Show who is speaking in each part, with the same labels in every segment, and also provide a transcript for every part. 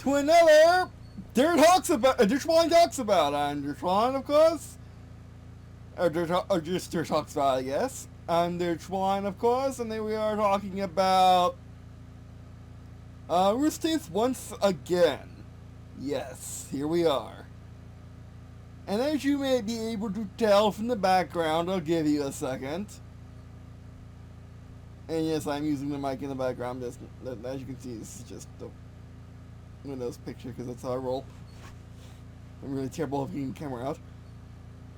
Speaker 1: to another Der999 Talks About. I'm Der999, of course. Or just Der Talks About, I guess. I'm Der999, of course, and then we are talking about Rooster once again. Yes, here we are. And as you may be able to tell from the background, I'll give you a second. And yes, I'm using the mic in the background. As you can see, this is just the Windows picture because that's how I roll. I'm really terrible at getting the camera out.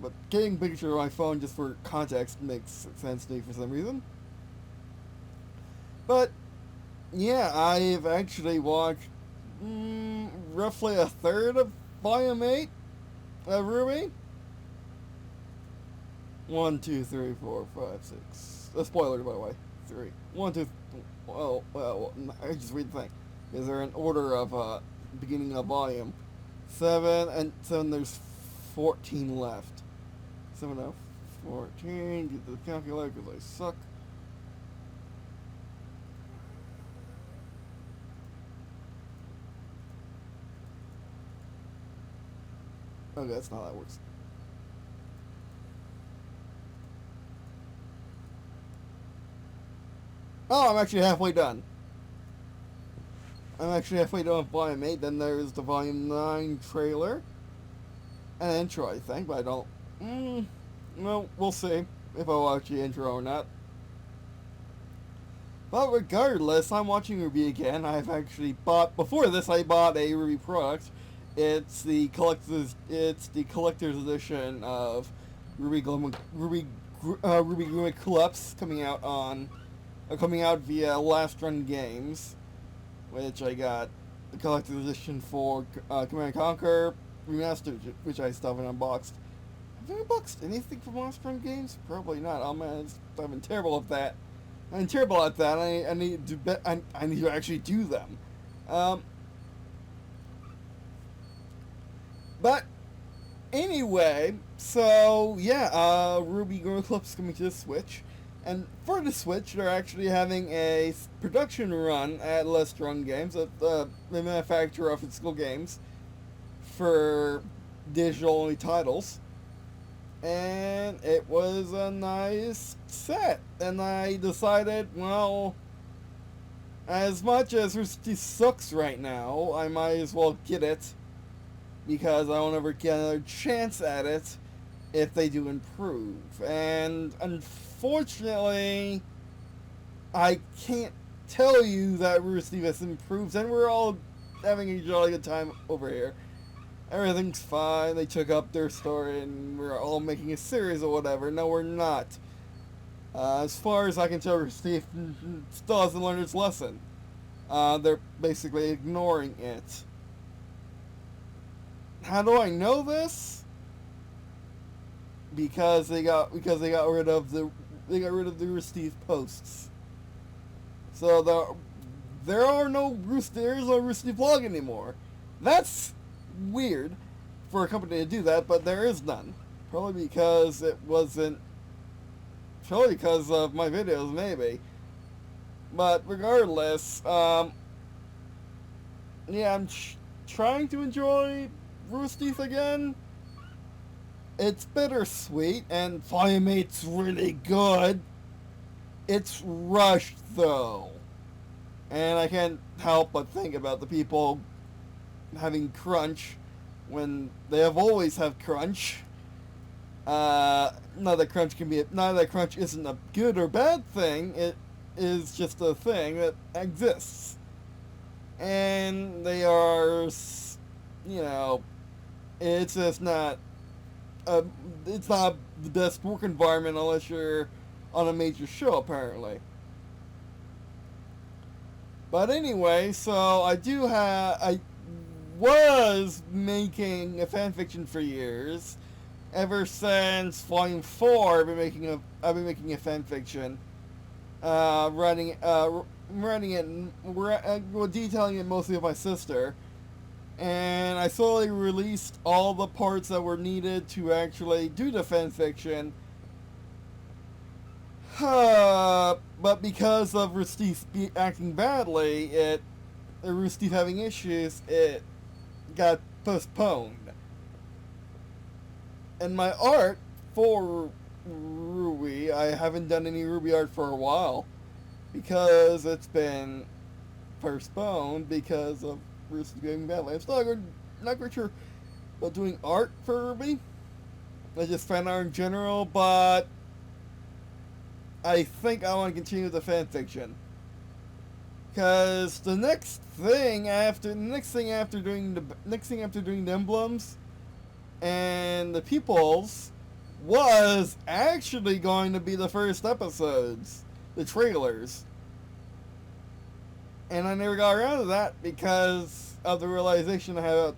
Speaker 1: But getting a picture of my phone just for context makes sense to me for some reason. But, yeah, I've actually watched roughly a third of Volume 8 of RWBY. 1, 2, 3, 4, 5, 6. A spoiler, by the way. 3. 1, 2. Well, I just read the thing. Is there an order of beginning of volume? 7, and 7. There's 14 left. 7 of 14. Get the calculator because I suck. Okay, that's not how that works. Oh, I'm actually halfway done. I'm actually halfway done with Volume 8. Then there's the Volume 9 trailer. An intro, I think, but I don't... well, we'll see if I watch the intro or not. But regardless, I'm watching RWBY again. I've actually bought... Before this, I bought a RWBY product. It's the collector's edition of RWBY Gloom Eclipse coming out via Last Run Games, which I got the collector's edition for Command & Conquer Remastered, which I still haven't unboxed. Have I unboxed anything from Last Run Games? Probably not. Oh man, I've been terrible at that. I'm terrible at that. I need to actually do them. But anyway, so yeah, RWBY Gloom Eclipse coming to the Switch. And for the Switch, they're actually having a production run at Last Run Games, the manufacturer of physical games, for digital-only titles. And it was a nice set. And I decided, well, as much as Rooster sucks right now, I might as well get it, because I won't ever get another chance at it if they do improve. And unfortunately, I can't tell you that Rooster has improved, and we're all having a jolly good time over here. Everything's fine. They took up their story, and we're all making a series or whatever. No, we're not. As far as I can tell, Rooster still hasn't learned its lesson. They're basically ignoring it. How do I know this? Because they got rid of the Rooster posts. So there is no Rooster blog anymore. That's weird for a company to do that, but there is none. Probably because of my videos, maybe. But regardless, yeah, I'm trying to enjoy Rooster again. It's bittersweet, and Volume 8's really good. It's rushed, though. And I can't help but think about the people having crunch when they have always had crunch. Not that crunch isn't a good or bad thing. It is just a thing that exists. And they are, it's just not it's not the best work environment unless you're on a major show, apparently. But anyway, so I was making a fanfiction for years. Ever since Volume 4, I've been making a fanfiction, detailing it mostly with my sister. And I slowly released all the parts that were needed to actually do the fanfiction. But because of Rooster acting badly, it Rooster having issues, it got postponed. And my art for RWBY, I haven't done any RWBY art for a while because it's been postponed because of Rooster getting badly. I'm still not quite sure about doing art for RWBY. I just fan art in general, but I think I want to continue the fan fiction. Because the next thing after doing the emblems and the peoples was actually going to be the first episodes, the trailers. And I never got around to that because of the realization I had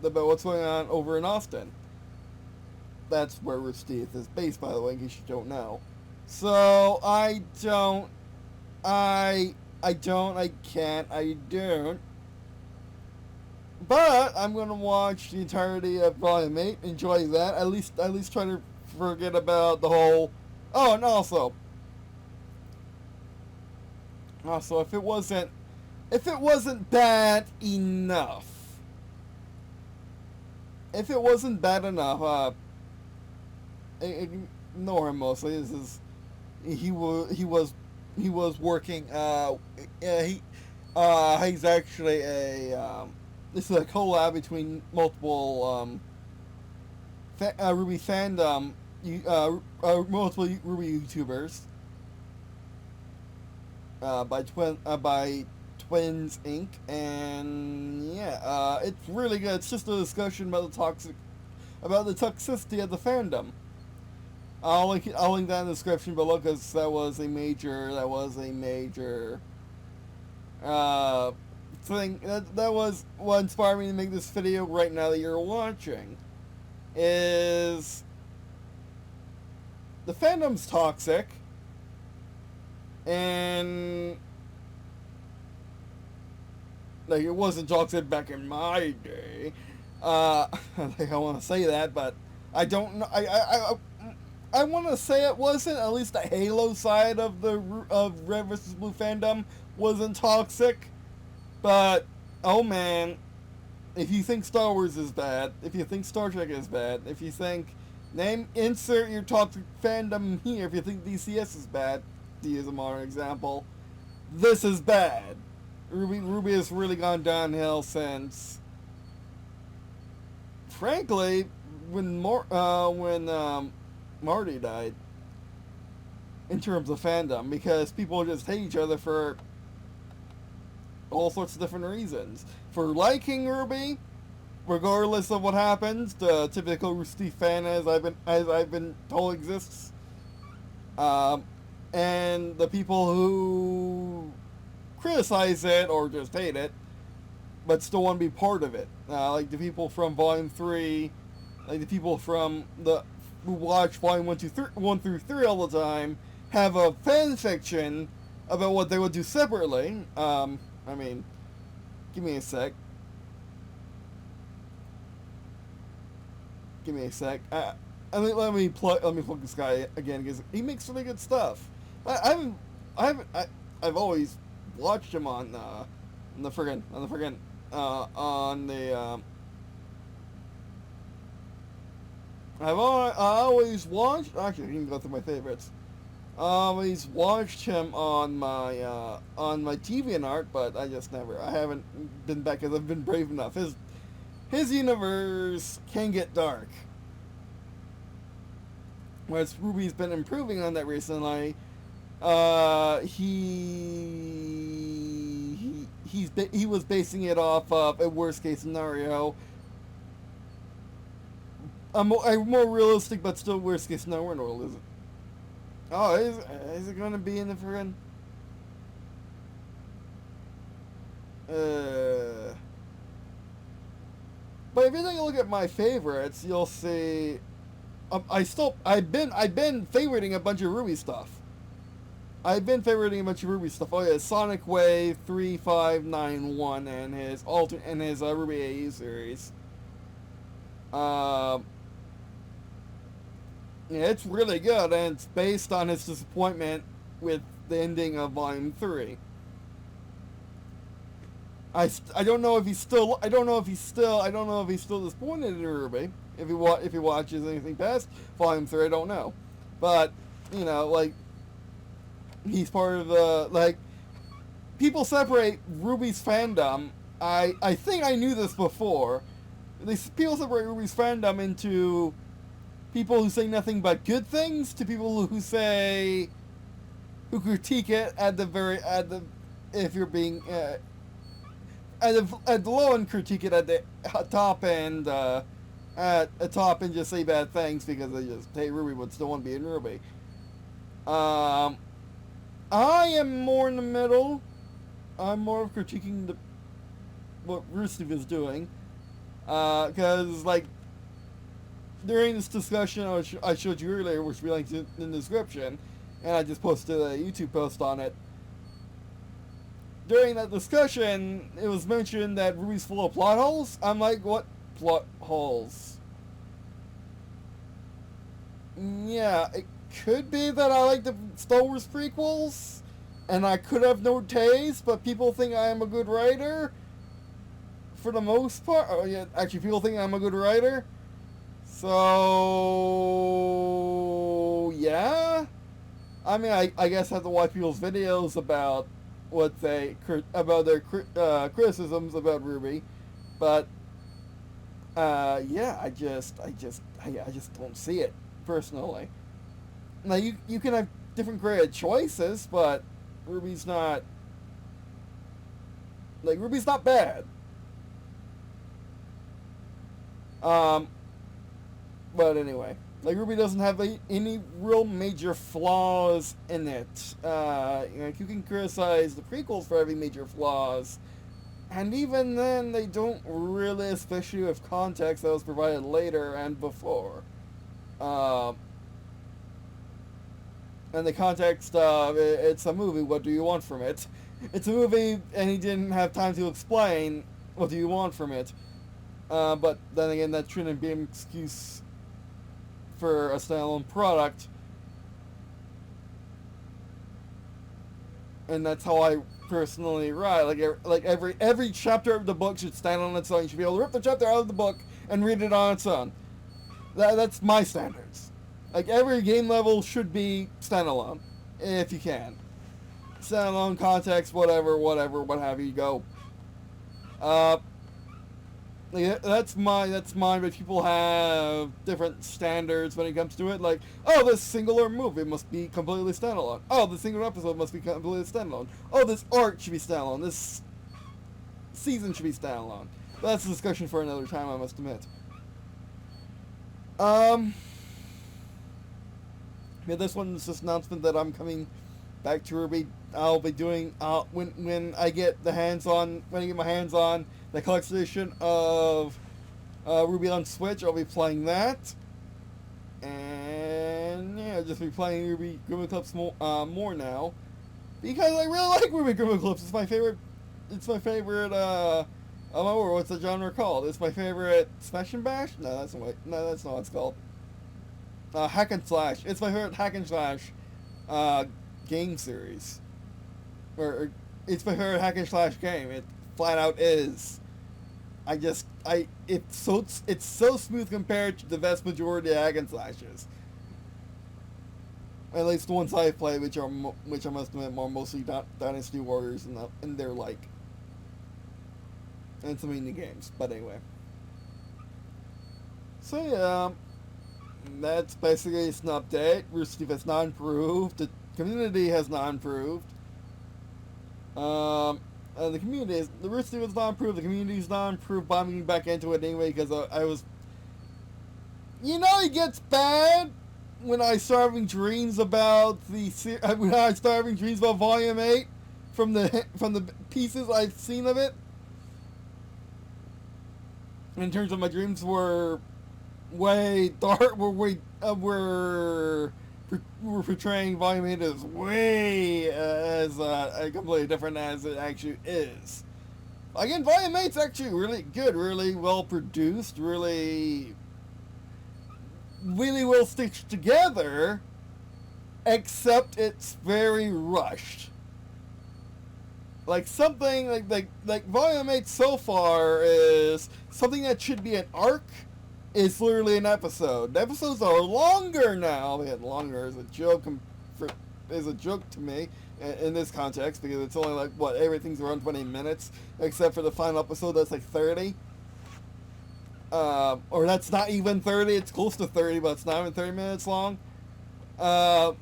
Speaker 1: about what's going on over in Austin. That's where Rooster Teeth is based, by the way, in case you don't know. So I don't. But I'm gonna watch the entirety of Volume 8, enjoy that. At least try to forget about the whole. Oh, and also, if it wasn't bad enough, ignore him mostly. This is he was working. He's actually a. This is a collab between multiple RWBY fandom, multiple RWBY YouTubers. By Twins Inc. And yeah, it's really good. It's just a discussion about the toxicity of the fandom. I'll link that in the description below because that was a major thing. That was what inspired me to make this video right now that you're watching. Is the fandom's toxic, and like it wasn't toxic back in my day. I think I want to say that, but I don't know. I want to say it wasn't. At least the Halo side of Red vs. Blue fandom wasn't toxic. But oh man, if you think Star Wars is bad, if you think Star Trek is bad, if you think insert your toxic fandom here. If you think DCS is bad, to use a modern example, this is bad. RWBY has really gone downhill since, frankly, when Marty died, in terms of fandom, because people just hate each other for all sorts of different reasons. For liking RWBY, regardless of what happens, the typical Rooster Teeth fan as I've been told exists, and the people who criticize it or just hate it, but still want to be part of it. Like the people from Volume 3, like the people from who watch Volume 1 through 3 all the time, have a fan fiction about what they would do separately. I mean, give me a sec. Let me plug this guy again because he makes really good stuff. I've always watched him on the I've always watched. Actually, I can go through my favorites. I always watched him on my Deviant Art, but I haven't been back because I've been brave enough. His universe can get dark. Whereas RWBY's been improving on that recently. He was basing it off of a worst case scenario. A more realistic but still worst case scenario. Or is it? Oh, is it gonna be in the friggin'? But if you take a look at my favorites, you'll see. I've been favoriting a bunch of RWBY stuff. Oh yeah, Sonic Wave 3591 and his RWBY AU series. Yeah, it's really good, and it's based on his disappointment with the ending of Volume 3. I don't know if he's still disappointed in RWBY. If he watches anything past Volume 3, I don't know. But, you know, like, he's part of the, like, people separate RWBY's fandom. I think I knew this before. People separate RWBY's fandom into people who say nothing but good things to people who critique it if you're being, at the low end, critique it at the top end, at a top and just say bad things because they just hate RWBY but still want to be in RWBY. I am more in the middle. I'm more of critiquing what Rooster is doing, because like during this discussion I showed you earlier, which we linked in the description, and I just posted a YouTube post on it. During that discussion, it was mentioned that RWBY's full of plot holes. I'm like, what plot holes? Yeah, it could be that I like the Star Wars prequels, and I could have no taste, but people think I am a good writer. For the most part, oh yeah, actually, people think I'm a good writer. So yeah, I mean, I guess I have to watch people's videos about their criticisms about RWBY, but yeah, I just don't see it personally. Now you can have different creative choices, but RWBY's not bad. But anyway, like RWBY doesn't have any real major flaws in it. You know, you can criticize the prequels for having major flaws, and even then they don't really, especially with context that was provided later and before. And the context of it's a movie, what do you want from it? It's a movie, and he didn't have time to explain what do you want from it. But then again, that shouldn't be an excuse for a standalone product. And that's how I personally write. Like every chapter of the book should stand on its own. You should be able to rip the chapter out of the book and read it on its own. That's my standards. Like every game level should be standalone, if you can. Standalone, context, whatever, what have you, go. That's mine, but people have different standards when it comes to it. Like, oh, this singular movie must be completely standalone. Oh, this single episode must be completely standalone. Oh, this arc should be standalone. This season should be standalone. But that's a discussion for another time, I must admit. Yeah, this one's just an announcement that I'm coming back to RWBY. I'll be doing, when I get my hands on the collector's edition of RWBY on Switch, I'll be playing that. And yeah, just be playing RWBY Green&Blue Clips more now, because I really like RWBY Green&Blue Clips. It's my favorite. What's the genre called? It's my favorite Smash and Bash. No, that's not what it's called. Hack and slash. It's my favorite hack and slash game series. Or it's my favorite hack and slash game. It flat out is. It's so smooth compared to the vast majority of hack and slashes. At least the ones I play, which I must admit are mostly Dynasty Warriors and their like. And some indie games, but anyway. So yeah, that's basically it's an update. Rooster has not improved. The community has not improved. The Rooster has not improved. The community's not improved. But I'm getting back into it anyway because I was. You know, it gets bad when I start having dreams about Volume 8 from the pieces I've seen of it. In terms of my dreams were way dark. We're portraying Volume 8 as way as completely different as it actually is. Again, Volume 8's actually really good, really well produced, really well stitched together, except it's very rushed. Like something like Volume 8 so far is something that should be an arc is literally an episode. The episodes are longer now. They had longer as a joke to me in this context, because it's only like what, everything's around 20 minutes except for the final episode that's like 30. Or that's not even 30. It's close to 30, but it's not even 30 minutes long. But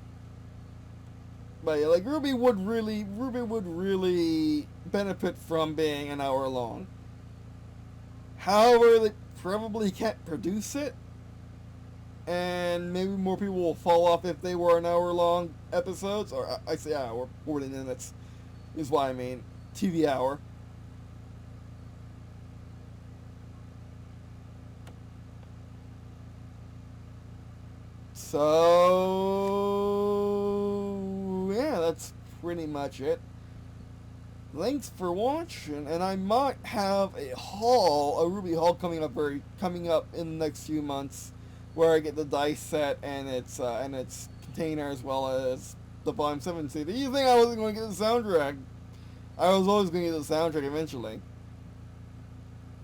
Speaker 1: yeah, like RWBY would really benefit from being an hour long. However, they probably can't produce it, and maybe more people will fall off if they were an hour long episodes. Or I say hour, 40 minutes is what I mean. TV hour. So yeah, that's pretty much it. Thanks for watching, and I might have a RWBY haul coming up in the next few months, where I get the dice set and its container, as well as the Volume 7 CD. You think I wasn't going to get the soundtrack? I was always going to get the soundtrack eventually.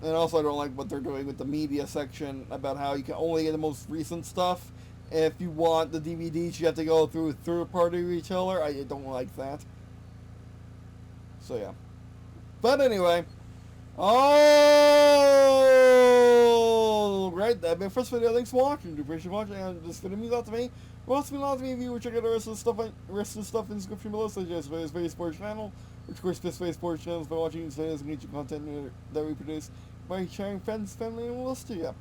Speaker 1: And also, I don't like what they're doing with the media section about how you can only get the most recent stuff. If you want the DVDs, you have to go through a third-party retailer. I don't like that. So yeah. But anyway. Oh, great. That'd be the first video. Thanks for watching. Do appreciate watching. And this video means a lot to me. It also means a lot to me if you would check out the rest of the stuff in the description below, such as various sports channel, which of course this various sports channels by watching these videos and get your content that we produce by sharing friends, family, and else to you.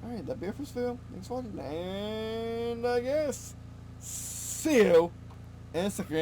Speaker 1: Alright, that'd be it for this video. Thanks for watching, and I guess see you in a second.